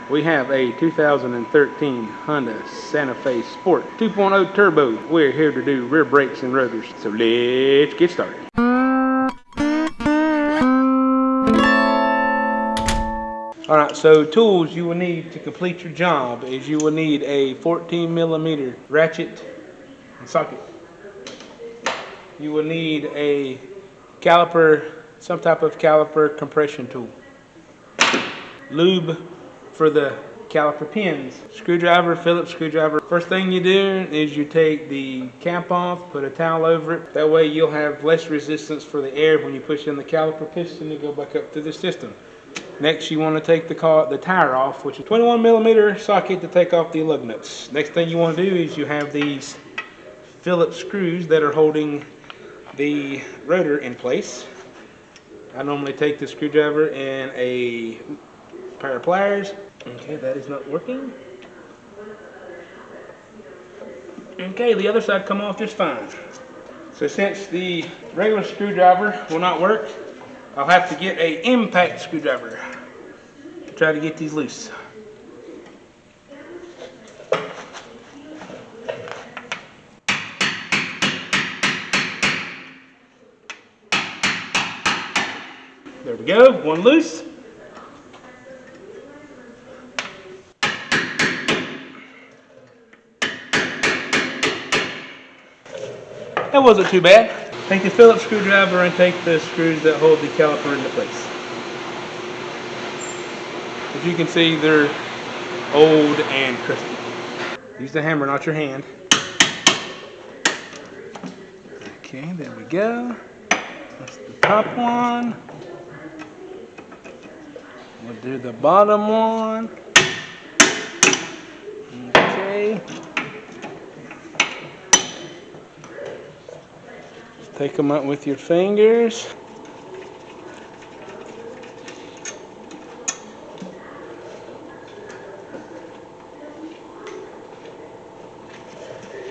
We have a 2013 Hyundai Santa Fe Sport 2.0 Turbo. We're here to do rear brakes and rotors. So let's get started. Alright, so tools you will need to complete your job is you will need a 14mm ratchet and socket. You will need a caliper, some type of caliper compression tool. Lube for the caliper pins. Screwdriver, Phillips screwdriver. First thing you do is you take the cap off, put a towel over it. That way you'll have less resistance for the air when you push in the caliper piston to go back up through the system. Next you want to take the tire off, which is 21mm socket to take off the lug nuts. Next thing you want to do is you have these Phillips screws that are holding the rotor in place. I normally take the screwdriver and a pair of pliers. Okay, that is not working. Okay, the other side come off just fine. So since the regular screwdriver will not work, I'll have to get an impact screwdriver to try to get these loose. There we go, one loose. That wasn't too bad. Take the Phillips screwdriver and take the screws that hold the caliper into place. As you can see, they're old and crusty. Use the hammer, not your hand. Okay, there we go. That's the top one. We'll do the bottom one. Okay. Take them out with your fingers.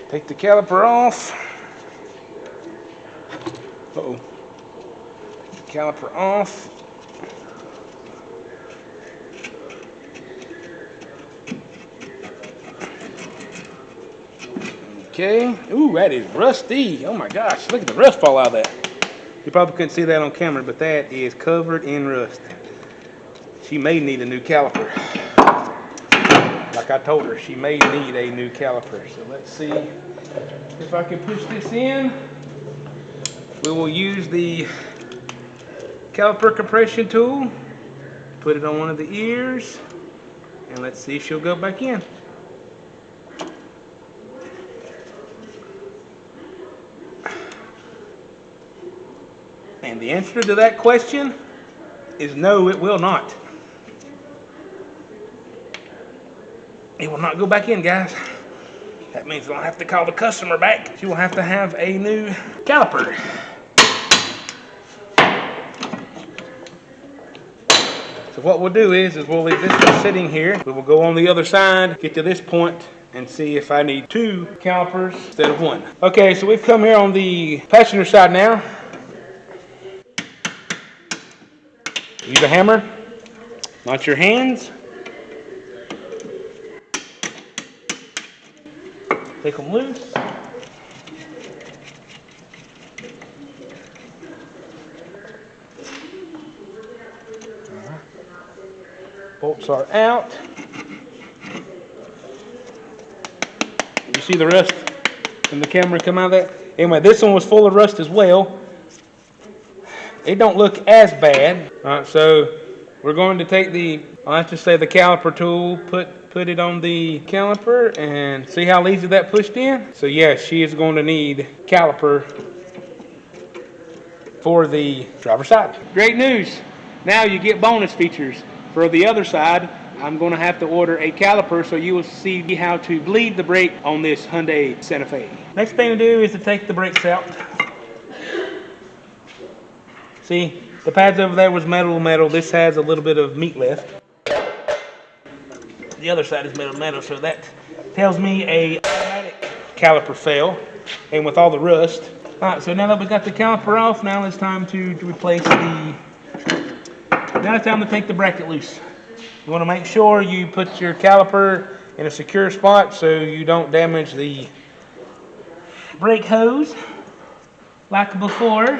Take the caliper off. Uh-oh. Take the caliper off. Okay. Ooh, that is rusty. Oh my gosh, look at the rust fall out of that. You probably couldn't see that on camera, but that is covered in rust. She may need a new caliper. Like I told her, she may need a new caliper. So let's see if I can push this in. We will use the caliper compression tool. Put it on one of the ears. And let's see if she'll go back in. And the answer to that question is no, it will not. It will not go back in, guys. That means we'll have to call the customer back. She will have to have a new caliper. So what we'll do is we'll leave this one sitting here. We will go on the other side, get to this point, and see if I need two calipers instead of one. Okay, so we've come here on the passenger side now. Use a hammer, not your hands. Take them loose. Bolts are out. You see the rust from the camera come out of that? Anyway, this one was full of rust as well. It don't look as bad. All right, so we're going to take the, I'll have to say the caliper tool, put it on the caliper and see how easy that pushed in. So yes, she is going to need caliper for the driver's side. Great news. Now you get bonus features. For the other side, I'm going to have to order a caliper so you will see how to bleed the brake on this Hyundai Santa Fe. Next thing to do is to take the brakes out. See, the pads over there was metal. This has a little bit of meat left. The other side is metal, so that tells me a automatic caliper fail, and with all the rust. All right, so now that we got the caliper off, now it's time to replace the. Now it's time to take the bracket loose. You want to make sure you put your caliper in a secure spot so you don't damage the brake hose like before.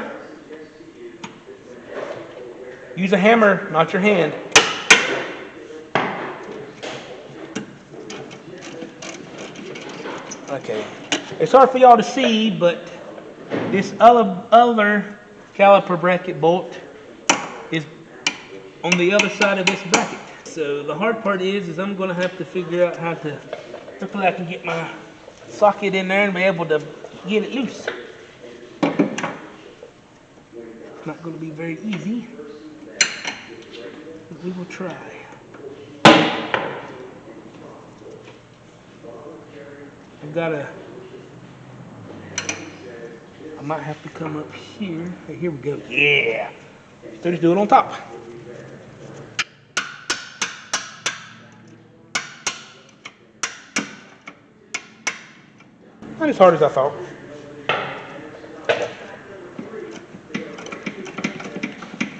Use a hammer, not your hand. Okay, it's hard for y'all to see, but this other caliper bracket bolt is on the other side of this bracket. So the hard part is I'm going to have to figure out how to, hopefully I can get my socket in there and be able to get it loose. It's not going to be very easy, but we will try. I might have to come up here. Hey, here we go. Yeah. So just do it on top. Not as hard as I thought.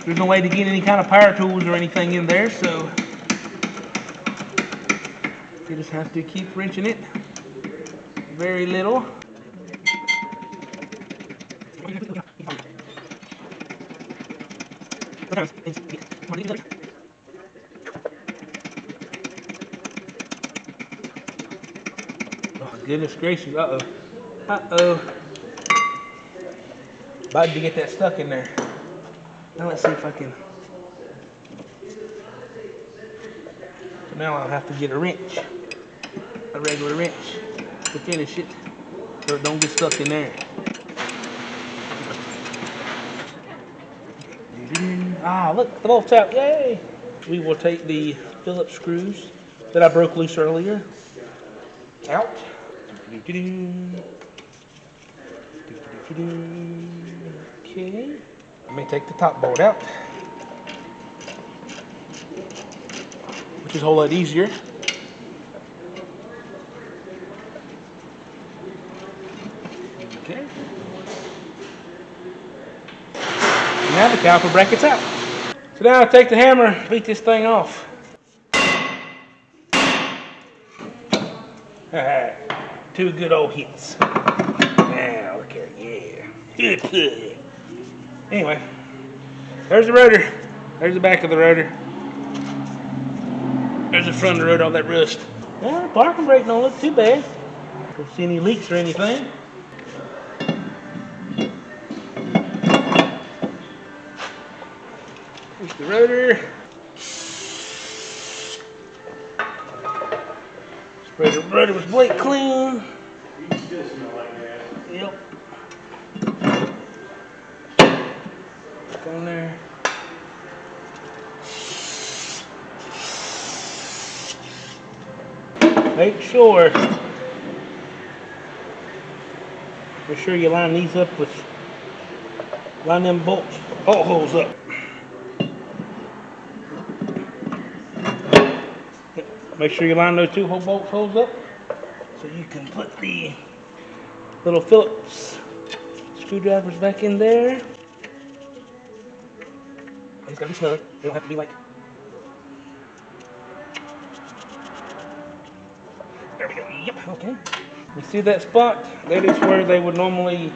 There's no way to get any kind of power tools or anything in there, so you just have to keep wrenching it. Very little. Oh, goodness gracious. Uh-oh. Uh-oh. About to get that stuck in there. Now let's see if I can. So now I'll have to get a wrench. A regular wrench to finish it so it don't get stuck in there. Ah, look, the bolt's out, yay! We will take the Phillips screws that I broke loose earlier out. Okay, let me take the top bolt out, which is a whole lot easier. Okay. Now the caliper bracket's out. So now I take the hammer and beat this thing off. Alright, 2 good old hits. Now look here, yeah. Anyway, there's the rotor. There's the back of the rotor. There's the front of the rotor, all that rust. Well, the parking brake don't look too bad. Don't see any leaks or anything. Here's the rotor. Spray the rotor with brake clean. Yep. Back on there. Make sure you line these up with, line them bolt holes up. Make sure you line those 2 bolt holes up so you can put the little Phillips screwdrivers back in there. It's gotta be snug. They don't have to be like. There we go. Yep. Okay. You see that spot? That is where they would normally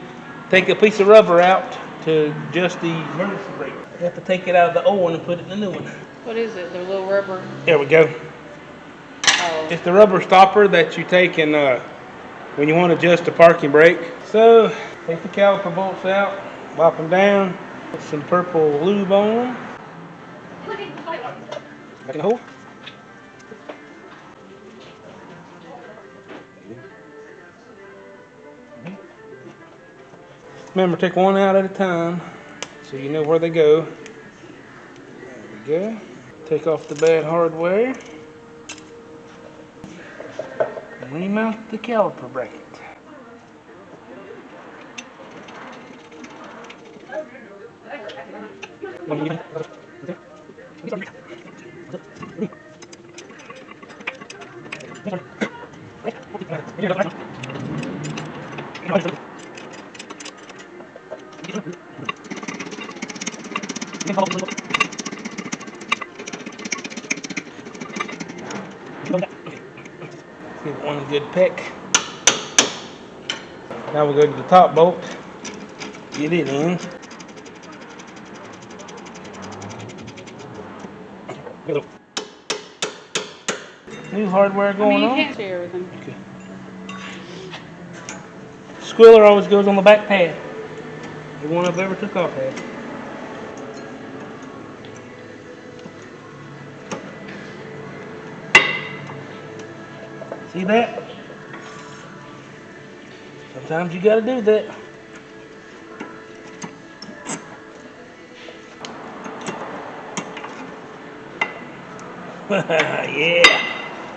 take a piece of rubber out to adjust the emergency brake. You have to take it out of the old one and put it in the new one. What is it? The little rubber? There we go. Oh. It's the rubber stopper that you take and when you want to adjust the parking brake. So take the caliper bolts out, wipe them down, put some purple lube on. Back in the hole. Remember, take one out at a time so you know where they go. There we go. Take off the bad hardware. And remount the caliper bracket. Give it one good peck. Now we'll go to the top bolt. Get it in. New hardware going you on. can't see everything. Okay. Squealer always goes on the back pad. The one I've ever took off had. See that? Sometimes you gotta do that. Yeah.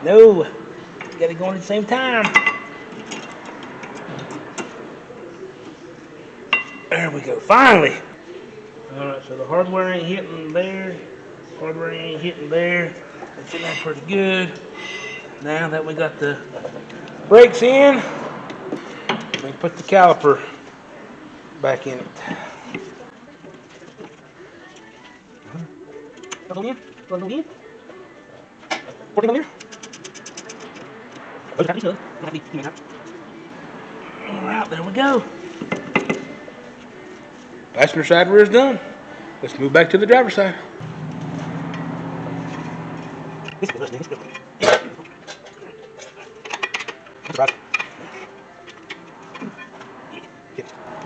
No. Gotta go on at the same time. There we go. Finally. Alright, so the hardware ain't hitting there. Hardware ain't hitting there. It's in there pretty good. Now that we got the brakes in, we can put the caliper back in it. Alright, there we go. Passenger side rear is done. Let's move back to the driver's side.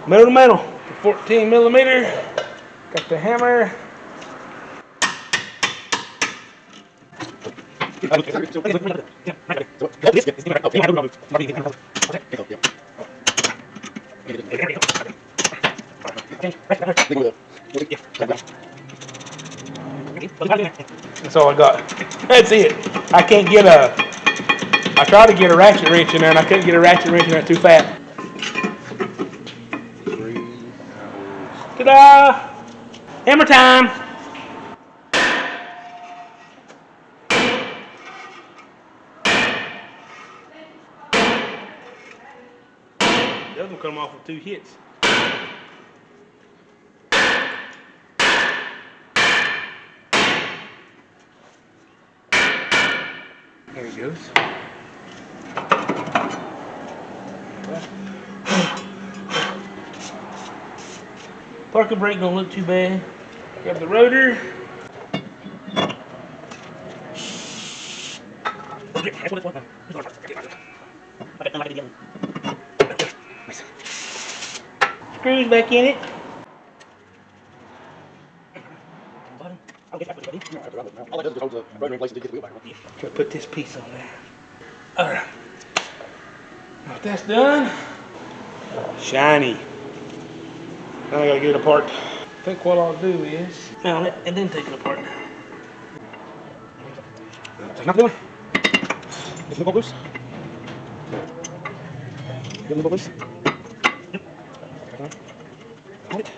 Metal to metal, 14 millimeter. Got the hammer. That's all I got. That's it. I can't get I tried to get a ratchet wrench in there and I couldn't get a ratchet wrench in there too fat. 3 hours. Ta-da! Hammer time! The other one come off with 2 hits. There he goes. Parking brake don't look too bad. Grab the rotor. Screws back in it. All it does is hold the rotor in place until you get the wheel back. Try to put this piece on there. Alright. Now that's done. Shiny. Now I gotta get it apart. I think what I'll do is mount it and then take it apart. Take nothing. Get the bolt loose. Get the bolt loose. Yep. Hold it.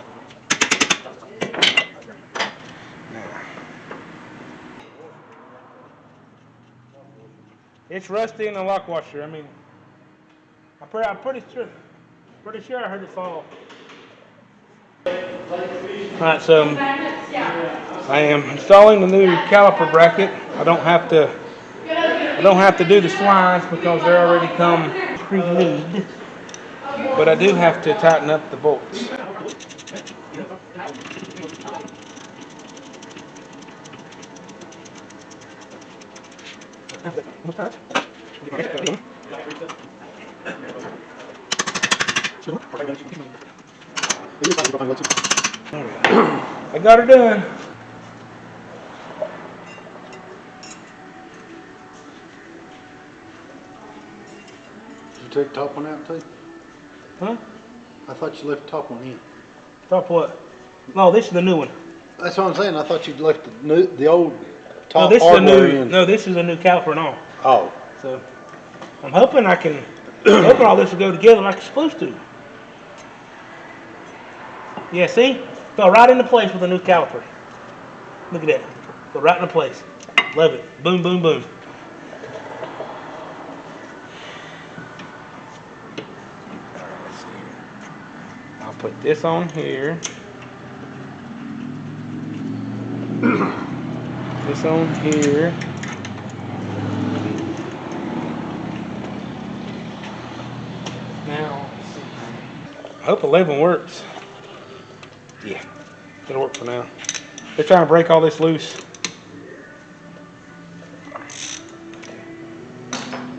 It's rusty in the lock washer. I mean, I'm pretty sure I heard it fall. Alright, so I am installing the new caliper bracket. I don't have to do the slides because they already come pre-made. But I do have to tighten up the bolts. I got her done. Did you take the top one out too? Huh? I thought you left the top one in. Top what? No, this is the new one. That's what I'm saying. I thought you left the old No, top this is a hardware new. in. No, this is a new caliper and all. Oh. So I'm hoping I can. Hoping all this will go together like it's supposed to. Yeah, see? Fell right into place with a new caliper. Look at that. Fell right into place. Love it. Boom, boom, boom. Let's see here. I'll put this on here. This on here. hope 11 works. Yeah, it'll work for now. They're trying to break all this loose.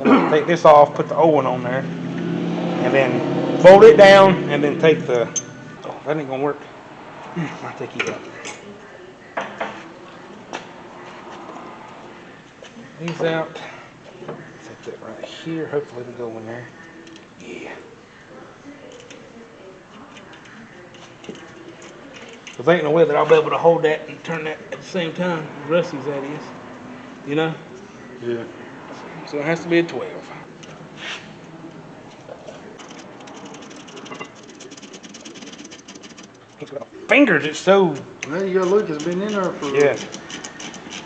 I'm gonna take this off, put the old one on there, and then fold it down, and then take the. Oh, that ain't gonna work. I'll take you out. These out. Set that right here. Hopefully it'll go in there. Yeah. Cause there ain't no way that I'll be able to hold that and turn that at the same time. Rusty's that is. You know? Yeah. So it has to be a 12. Fingers, it's so. Well, you gotta look, it's been in there for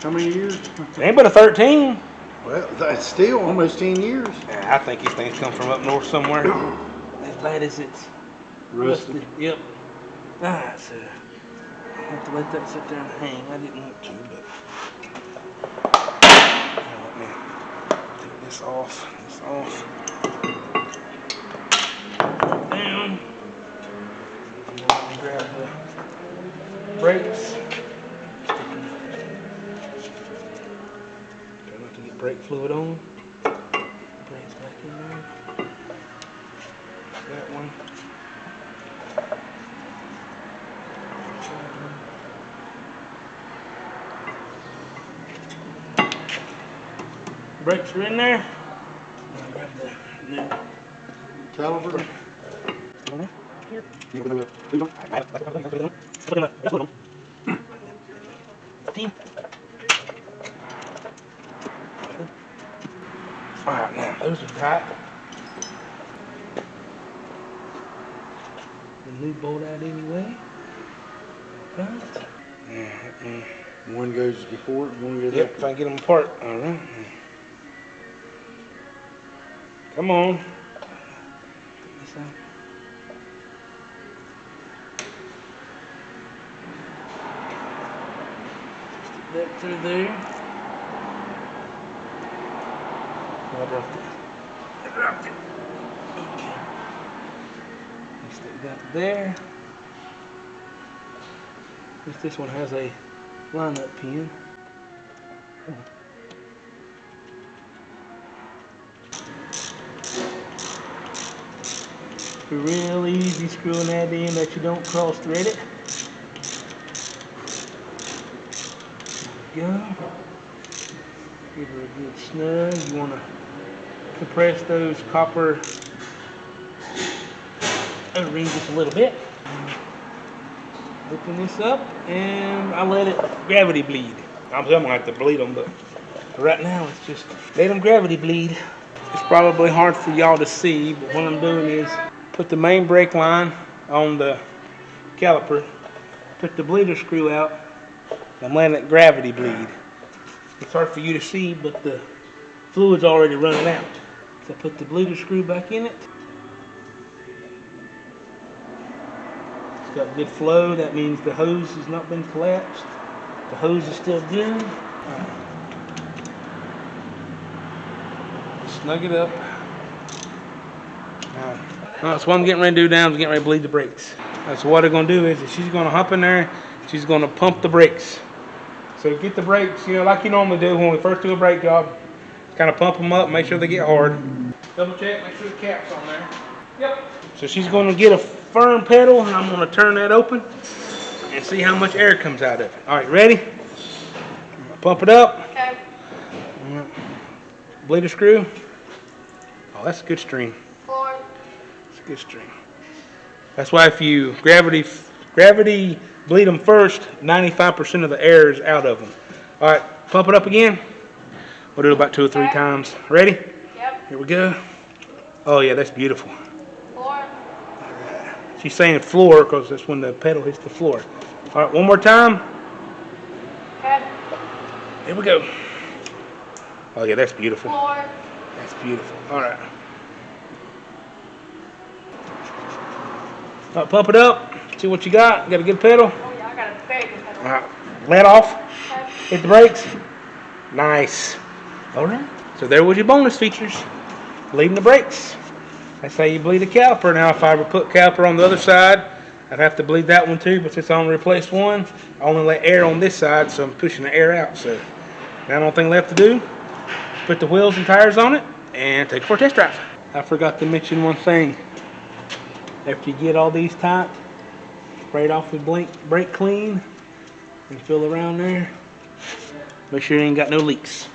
how many years? It ain't but a 13. Well, that's still almost 10 years. Yeah, I think these things come from up north somewhere. As bad as it's Rusty. Yep. Alright, so I have to let that sit there and hang. I didn't want to, but let me take this off. Down. And then let me grab the brakes. Try not to get brake fluid on. Brakes back in there. That one. Brakes are in there. I'll grab the new Caliper. Here. Alright, now those are tight. The new bolt out anyway. Right. One goes before it, one goes Yep, after. if I can get them apart. Alright. Come on. Take this out. Stick that through there. I dropped it. Okay. Stick that there. This one has a line-up pin. Real easy screwing that in that you don't cross thread it. There we go. Give her a good snug. You want to compress those copper O-rings just a little bit. Open this up and I let it gravity bleed. I'm gonna have to bleed them, but right now it's just let them gravity bleed. It's probably hard for y'all to see, but what I'm doing is put the main brake line on the caliper, took the bleeder screw out, and I'm letting it gravity bleed. It's hard for you to see, but the fluid's already running out. So I put the bleeder screw back in it. It's got good flow, that means the hose has not been collapsed. The hose is still good. Right. Snug it up. That's what I'm getting ready to do now. I'm getting ready to bleed the brakes. That's what I'm going to do is she's going to hop in there. She's going to pump the brakes. So get the brakes, you know, like you normally do when we first do a brake job. Kind of pump them up, make sure they get hard. Double check, make sure the cap's on there. Yep. So she's going to get a firm pedal, and I'm going to turn that open and see how much air comes out of it. All right, ready? Pump it up. Okay. Bleeder screw. Oh, that's a good string. 4. It's a good string. That's why if you gravity bleed them first, 95% of the air is out of them. All right, pump it up again. We'll do it about 2 or 3 times. Ready? Yep. Here we go. Oh yeah, that's beautiful. 4. She's saying floor because that's when the pedal hits the floor. All right, one more time. Okay. Here we go. Oh yeah, that's beautiful. 4. That's beautiful. All right. All right, pump it up. See what you got. Got a good pedal. Oh yeah, I got a very good pedal. All right, let off. Okay. Hit the brakes. Nice. All right. So there was your bonus features. Leading the brakes. That's how you bleed a caliper. Now, if I were to put caliper on the other side, I'd have to bleed that one too, but since I only replaced one, I only let air on this side, so I'm pushing the air out. So now the only thing left to do, put the wheels and tires on it, and take it for a test drive. I forgot to mention one thing. After you get all these tight, spray it off with brake clean, and fill around there. Make sure you ain't got no leaks.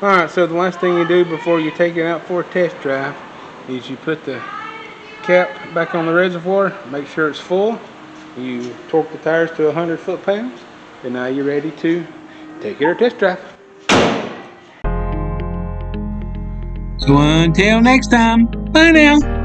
Alright, so the last thing you do before you take it out for a test drive is you put the cap back on the reservoir, make sure it's full, you torque the tires to 100 foot-pounds, and now you're ready to take it for a test drive. So until next time, bye now.